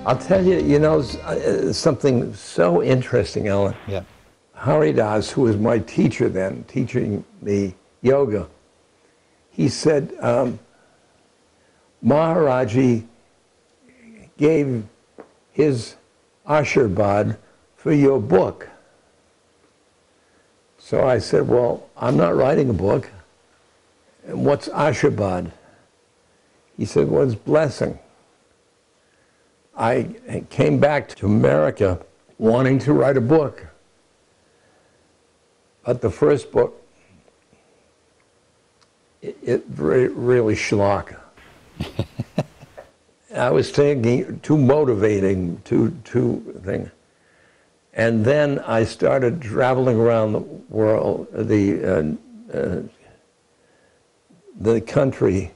I'll tell you, you know, something so interesting, Ellen. Yeah. Haridas, who was my teacher then, teaching me yoga, he said, Maharaji gave his Ashirvad for your book. So I said, well, I'm not writing a book. And what's Ashirvad? He said, well, it's blessing. I came back to America wanting to write a book. But the first book, it really schlock. I was thinking too motivating, too thing. And then I started traveling around the world, the country,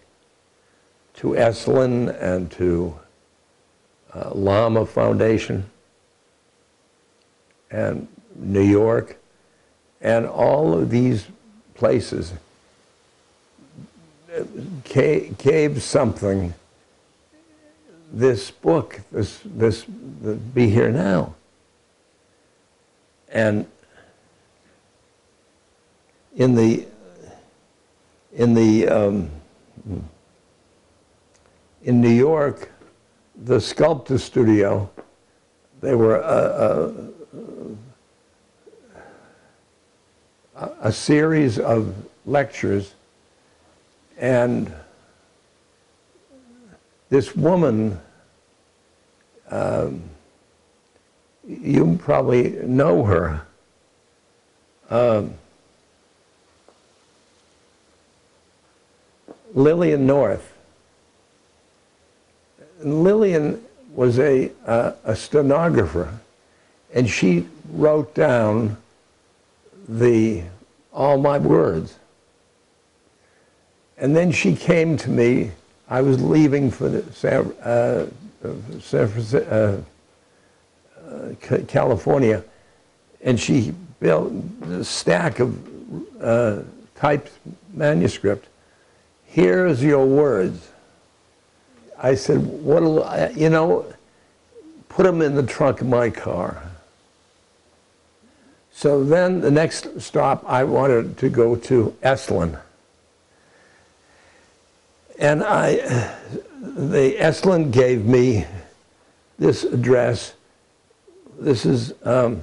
to Eslint and to Llama Foundation and New York, and all of these places gave something. This book, this Be Here Now, and in New York, the Sculptor Studio, they were a series of lectures, and this woman, you probably know her, Lillian North. Lillian was a stenographer, and she wrote down all my words. And then she came to me. I was leaving for California, and she built a stack of typed manuscript. Here's your words. I said, you know, put them in the trunk of my car. So then the next stop, I wanted to go to Eslint. And the Eslint gave me this address. This is the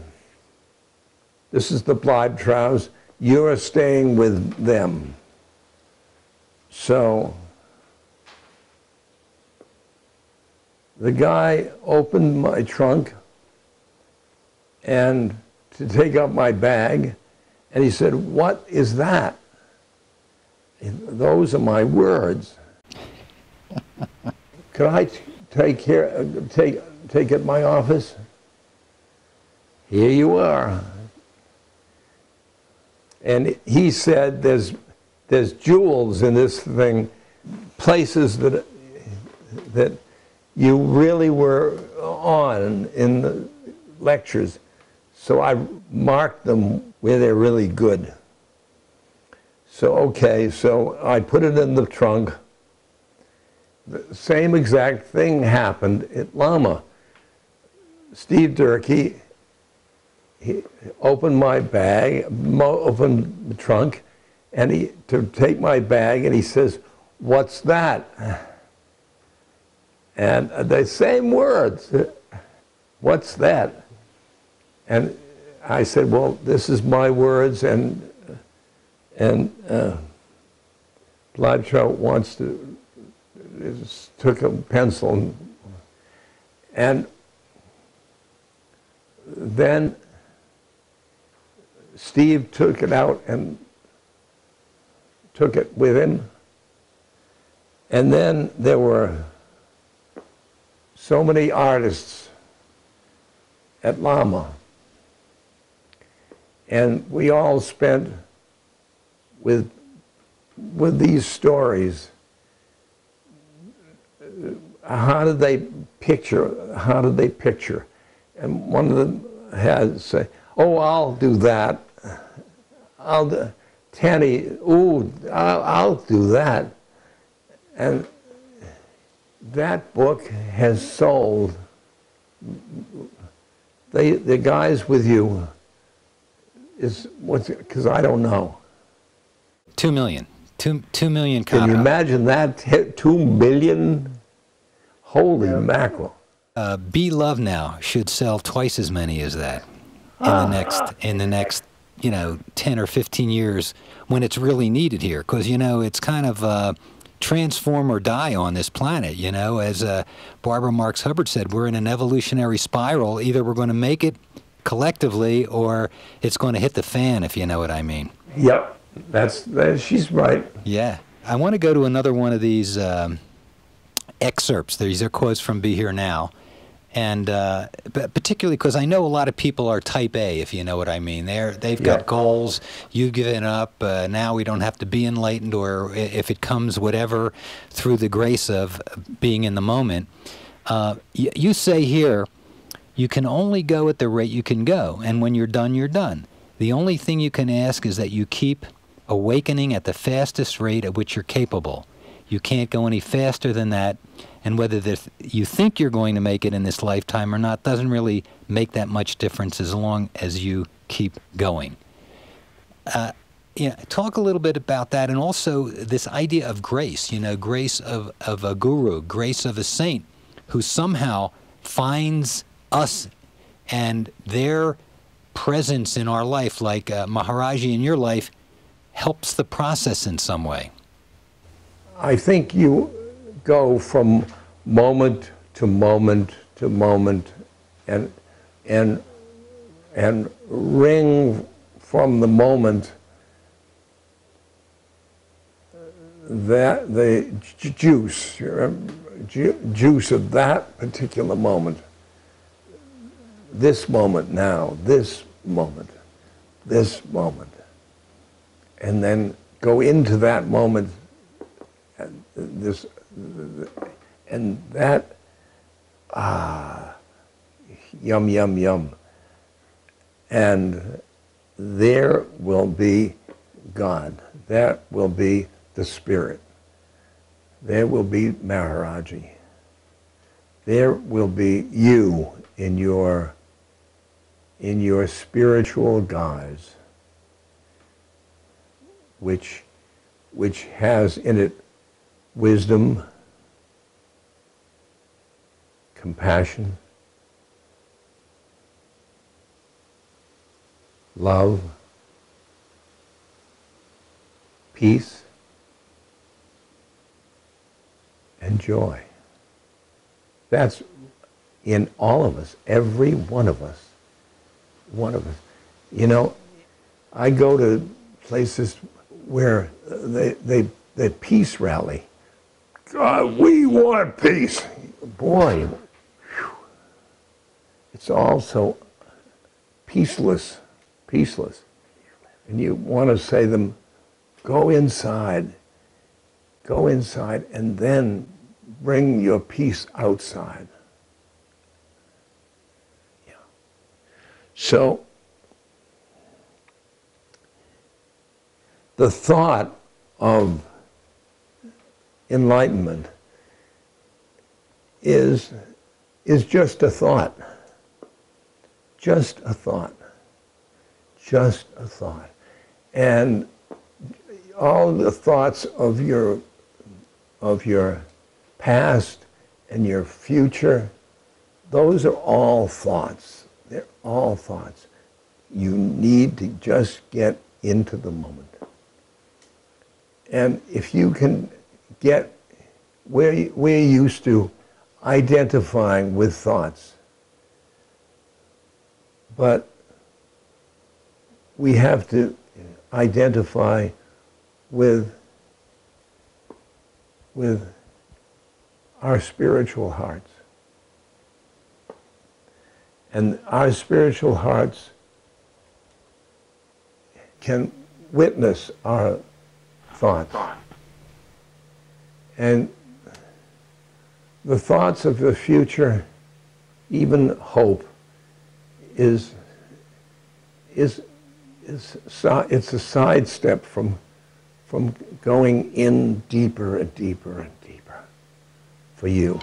Bleibtraus. You're staying with them. So the guy opened my trunk and to take out my bag, and he said, "What is that?" Those are my words. Could I take it in my office? Here you are. And he said, there's jewels in this thing, places that you really were on in the lectures. So I marked them where they're really good. So, okay, so I put it in the trunk. The same exact thing happened at Llama. Steve Durkee, he opened my bag, opened the trunk, and to take my bag, and he says, "What's that?" And the same words, "What's that?" And I said, "Well, this is my words, and Bleibtraus wants to." Took a pencil, and then Steve took it out and took it with him. And then there were so many artists at Llama, and we all spent with these stories. How did they picture? And one of them had to say, "Oh, I'll do that. Tanny, ooh, I'll do that." And that book has sold the guys with you is what's it? Because I don't know. 2 million. 2 million copies. Can you imagine that? 2 million? Holy mackerel! Be Love Now should sell twice as many as that in the next 10 or 15 years when it's really needed here, because it's kind of transform or die on this planet. As Barbara Marx Hubbard said, we're in an evolutionary spiral. Either we're going to make it collectively or it's going to hit the fan, if you know what I mean. Yep, she's right. Yeah, I want to go to another one of these excerpts. These are quotes from Be Here Now. And but particularly because I know a lot of people are type A, if you know what I mean. They've got goals. You've given up. Now we don't have to be enlightened, or if it comes, whatever, through the grace of being in the moment. You say here, you can only go at the rate you can go, and when you're done, you're done. The only thing you can ask is that you keep awakening at the fastest rate at which you're capable. You can't go any faster than that. And whether you think you're going to make it in this lifetime or not doesn't really make that much difference as long as you keep going. Talk a little bit about that, and also this idea of grace, grace of a guru, grace of a saint who somehow finds us and their presence in our life, like Maharaji in your life, helps the process in some way. I think you go from moment to moment to moment and wring from the moment that the juice of that particular moment, this moment now, this moment, and then go into that moment. And that, yum, yum, yum. And there will be God. That will be the Spirit. There will be Maharaji. There will be you in your spiritual guise, which has in it wisdom, compassion, love, peace, and joy. That's in all of us, every one of us. I go to places where they peace rally. God, we want peace. Boy, whew, it's all so peaceless. And you want to say to them, go inside, and then bring your peace outside. Yeah. So, the thought of enlightenment is just a thought. Just a thought. And all the thoughts of your past and your future, those are all thoughts. They're all thoughts. You need to just get into the moment. And if you can get we're used to identifying with thoughts, but we have to identify with our spiritual hearts. And our spiritual hearts can witness our thoughts. And the thoughts of the future, even hope, it's a sidestep from going in deeper and deeper and deeper for you.